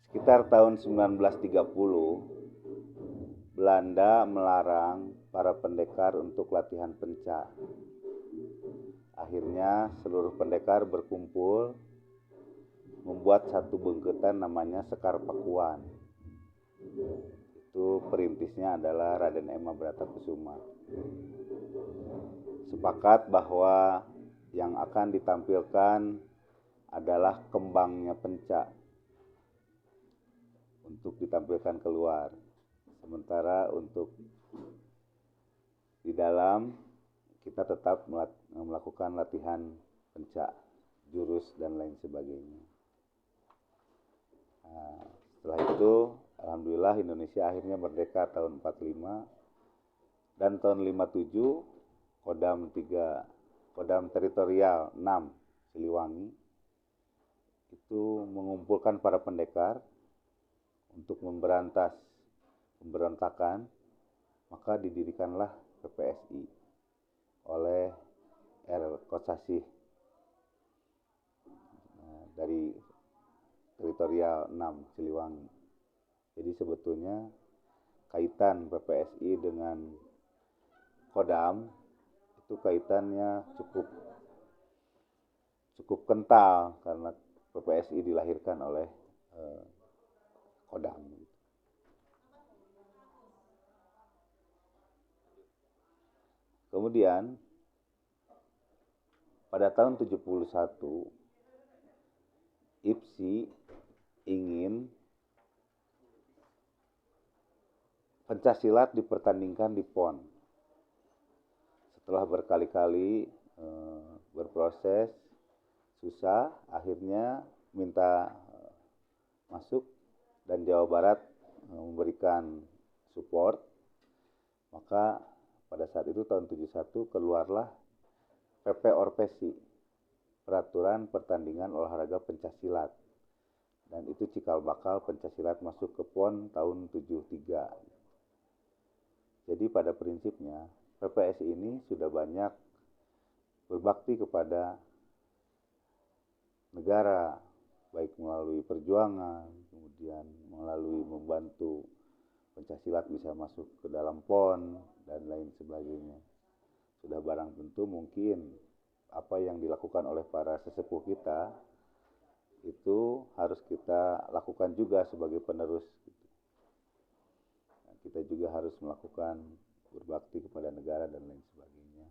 Sekitar tahun 1930, Belanda melarang para pendekar untuk latihan pencak. Akhirnya seluruh pendekar berkumpul membuat satu bengketan namanya Sekar Pakuan. Itu perintisnya adalah Raden Ema Bratakusuma. Sepakat bahwa yang akan ditampilkan adalah kembangnya pencak untuk ditampilkan keluar. Sementara untuk di dalam kita tetap melakukan latihan pencak, jurus dan lain sebagainya. Nah, setelah itu alhamdulillah Indonesia akhirnya merdeka tahun 45, dan tahun 57 Kodam Teritorial 6 Siliwangi itu mengumpulkan para pendekar untuk memberantas pemberontakan, maka didirikanlah PPSI oleh R. Kosasih dari Teritorial 6 Siliwangi. Jadi sebetulnya kaitan PPSI dengan Kodam itu kaitannya cukup kental karena PPSI dilahirkan oleh Kodam. Kemudian pada tahun 71 IPSI ingin pencaksilat dipertandingkan di PON. Setelah berkali-kali berproses susah, akhirnya minta masuk dan Jawa Barat memberikan support. Maka pada saat itu tahun 71 keluarlah PP Orpesi, Peraturan Pertandingan Olahraga Pencaksilat. Dan itu cikal bakal pencaksilat masuk ke PON tahun 73. Jadi pada prinsipnya PPSI ini sudah banyak berbakti kepada negara, baik melalui perjuangan, kemudian melalui membantu pencaksilat bisa masuk ke dalam PON dan lain sebagainya. Sudah barang tentu mungkin apa yang dilakukan oleh para sesepuh kita itu harus kita lakukan juga sebagai penerus. Kita juga harus melakukan berbakti kepada negara dan lain sebagainya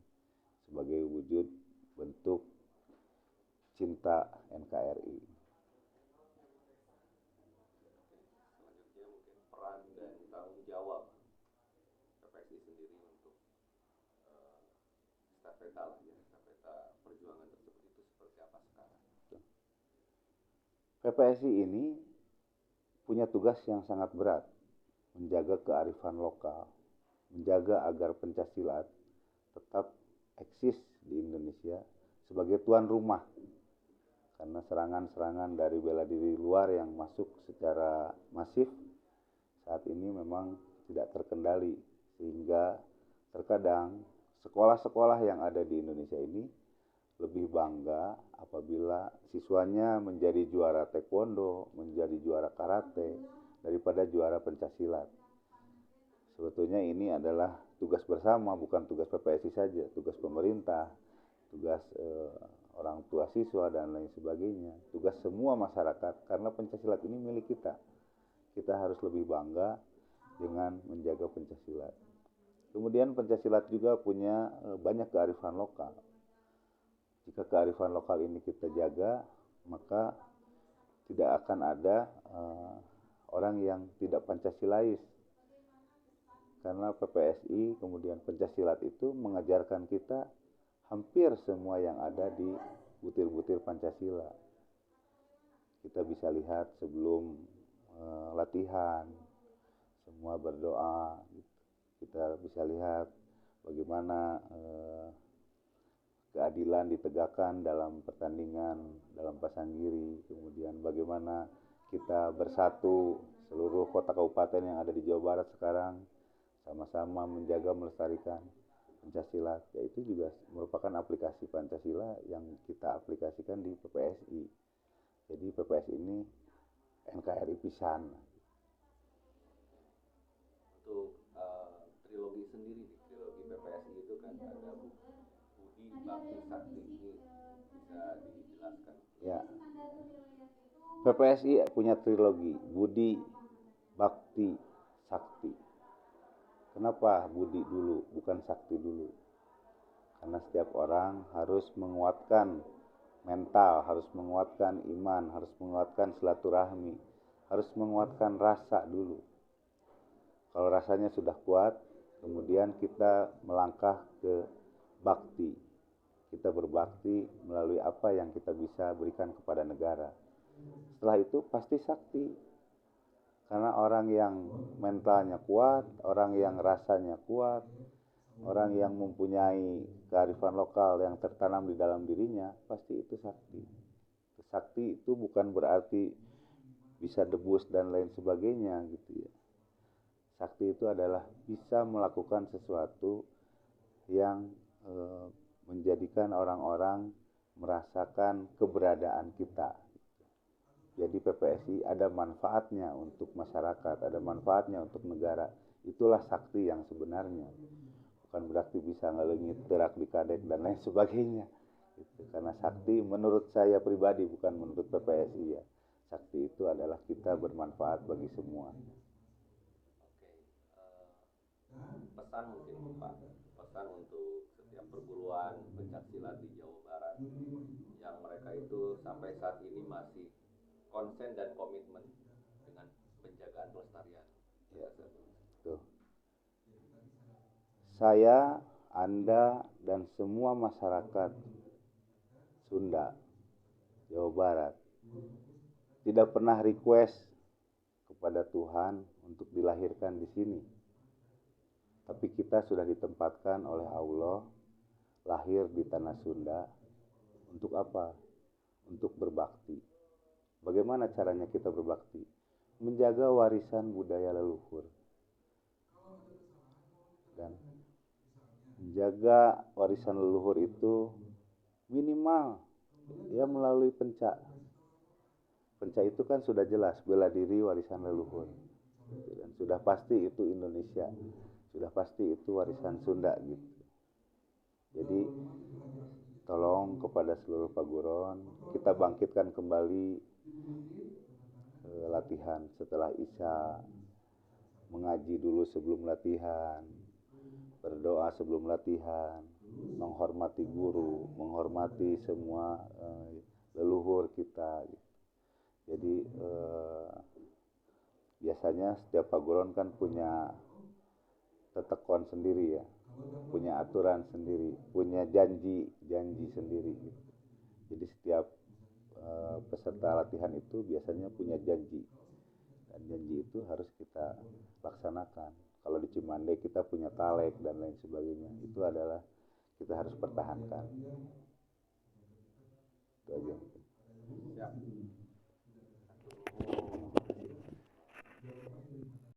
sebagai wujud bentuk cinta NKRI. Selanjutnya mungkin peran dan tanggung jawab PPSI sendiri untuk estafeta perjuangan tersebut itu seperti apa sekarang? PPSI ini punya tugas yang sangat berat, menjaga kearifan lokal, menjaga agar pencaksilat tetap eksis di Indonesia sebagai tuan rumah. Karena serangan-serangan dari bela diri luar yang masuk secara masif saat ini memang tidak terkendali, sehingga terkadang sekolah-sekolah yang ada di Indonesia ini lebih bangga apabila siswanya menjadi juara taekwondo, menjadi juara karate, daripada juara pencaksilat. Sebetulnya ini adalah tugas bersama, bukan tugas PPSI saja, tugas pemerintah, tugas orang tua siswa dan lain sebagainya, tugas semua masyarakat, karena pencaksilat ini milik kita. Kita harus lebih bangga dengan menjaga pencaksilat. Kemudian pencaksilat juga punya banyak kearifan lokal. Jika kearifan lokal ini kita jaga, maka tidak akan ada orang yang tidak Pancasilais. Karena PPSI kemudian pencaksilat itu mengajarkan kita hampir semua yang ada di butir-butir Pancasila. Kita bisa lihat sebelum latihan, semua berdoa. Kita bisa lihat bagaimana keadilan ditegakkan dalam pertandingan, dalam pasang giri. Kemudian bagaimana kita bersatu seluruh kota kabupaten yang ada di Jawa Barat sekarang sama-sama menjaga melestarikan Pancasilat. Yaitu juga merupakan aplikasi Pancasila yang kita aplikasikan di PPSI. Jadi PPSI ini NKRI pisan. Untuk trilogi sendiri, trilogi PPSI itu kan ada Budi, Bakti, Sakti, ini bisa dijelaskan? Ya, PPSI punya trilogi Budi, Bakti, Sakti. Kenapa Budi dulu bukan Sakti dulu? Karena setiap orang harus menguatkan mental, harus menguatkan iman, harus menguatkan silaturahmi, harus menguatkan rasa dulu. Kalau rasanya sudah kuat, kemudian kita melangkah ke bakti. Kita berbakti melalui apa yang kita bisa berikan kepada negara. Setelah itu pasti sakti. Karena orang yang mentalnya kuat, orang yang rasanya kuat, orang yang mempunyai kearifan lokal yang tertanam di dalam dirinya, pasti itu sakti. Sakti itu bukan berarti bisa debus dan lain sebagainya gitu ya. Sakti itu adalah bisa melakukan sesuatu yang menjadikan orang-orang merasakan keberadaan kita. Jadi PPSI ada manfaatnya untuk masyarakat, ada manfaatnya untuk negara. Itulah sakti yang sebenarnya. Bukan berarti bisa ngelengit, terak di kadek dan lain sebagainya. Karena sakti menurut saya pribadi, bukan menurut PPSI ya. Sakti itu adalah kita bermanfaat bagi semua. Pesan mungkin Pak, pesan untuk setiap perguruan pencaksilat di Jawa Barat yang mereka itu sampai saat ini masih konsen dan komitmen dengan penjagaan pelestarian. Ya, tuh. Saya, Anda, dan semua masyarakat Sunda, Jawa Barat tidak pernah request kepada Tuhan untuk dilahirkan di sini. Tapi kita sudah ditempatkan oleh Allah lahir di tanah Sunda untuk apa? Untuk berbakti. Bagaimana caranya kita berbakti? Menjaga warisan budaya leluhur. Dan menjaga warisan leluhur itu minimal ya melalui penca. Penca itu kan sudah jelas bela diri warisan leluhur. Dan sudah pasti itu Indonesia. Sudah pasti itu warisan Sunda gitu. Jadi tolong kepada seluruh paguron kita bangkitkan kembali latihan setelah Isya, mengaji dulu sebelum latihan, berdoa sebelum latihan, menghormati guru, menghormati semua leluhur kita. Jadi biasanya setiap paguron kan punya tetekon sendiri ya, punya aturan sendiri, punya janji sendiri gitu. Jadi setiap peserta latihan itu biasanya punya janji, dan janji itu harus kita laksanakan. Kalau di Cimande kita punya talek dan lain sebagainya, itu adalah kita harus pertahankan. Itu aja.